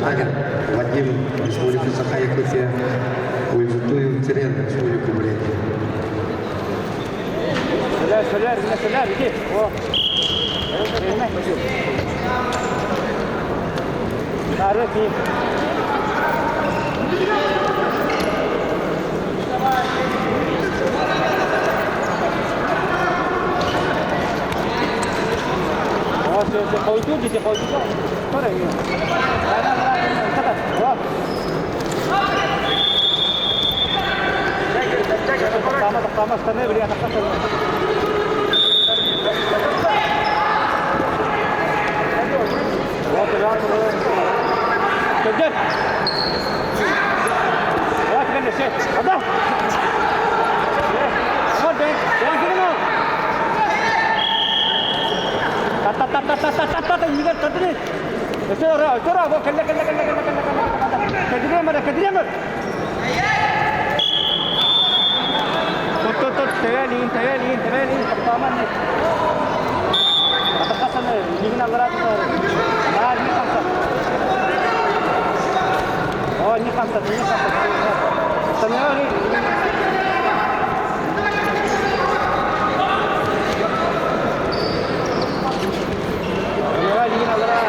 Чубатарин Вадим, Республика Саха-Якутия, Ульзутуев Цирен, Республика Бурятия. Соляр, иди. О. Тарыки. Пойдите. Pertama standnya beli anak kasar. Kejar. Wah, kena set. Ada. Ada. Yang kiri mau. Tata ini kan tadi. Cora, gua kena. Kediri. Tut, tayalin, pertama nih. Atas kasan nih, ini berat nih. Nah, ini kamsat. Oh, ini kamsat. Semua ini. Ini berat.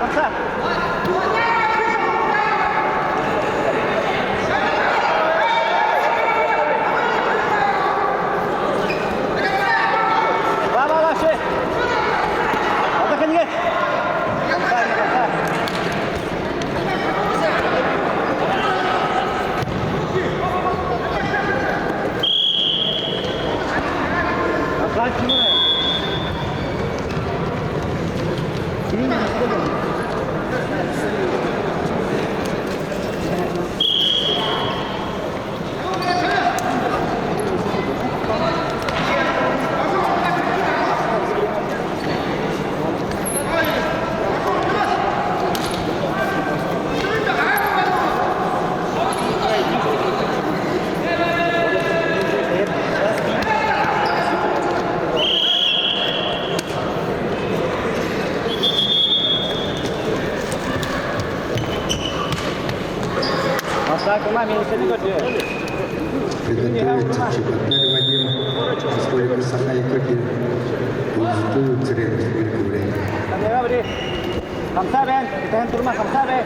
Kamsa. Va, che. Ada kan ge. Kamsa. Kaç numara? Приготовится Чубатарин Вадим, Республика Саха-Якутия, Ульзутуев Цирен, Республика Бурятия. Kamsa ben, tahan turma kamsa be.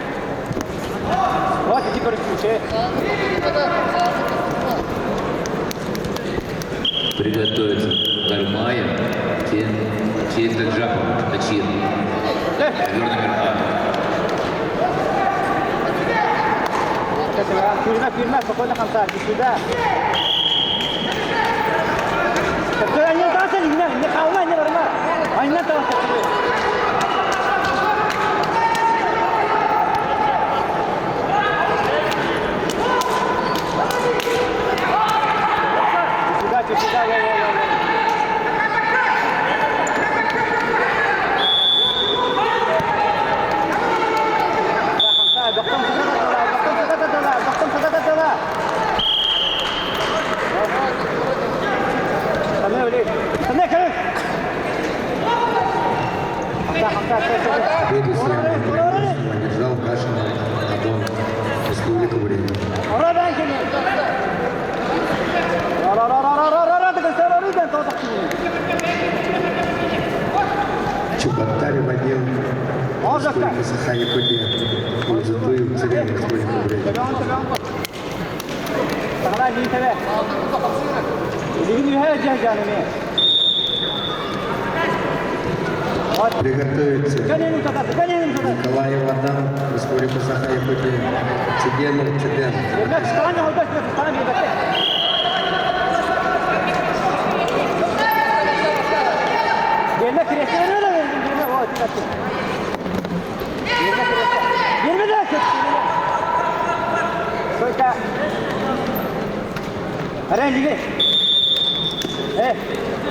Wah, kiti korupsi. Приготовиться Дармая, Таджапов, Тачин. Номер А. Firma, pokoknya kamsa sudah. Sebenarnya tak sih ini kawan ini berma. Mainnya tahu sekali. Sudah. Поддержал Кашин Адон, Республика Бурятия. Чубатарин Вадим, Республика Саха-Якутия, Ульзутуев Цирен, Республика Бурятия. Приготовиться Николаев Адам, Республика Саха-Якутия, Циденов Циден.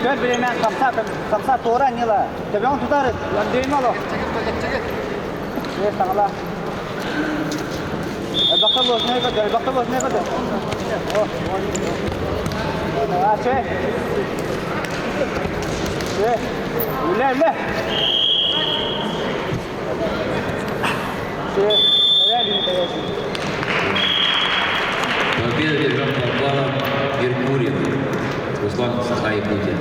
Gör bileyim ben kamsa doğru anıyla. Tabi onu tutarız. Lan değil mi oğlum? Evet sana. Bakalım ne kadar. А, че? Че? Üle. Че? Победу держал по плану Меркурий. Руслан Саха-Якутия.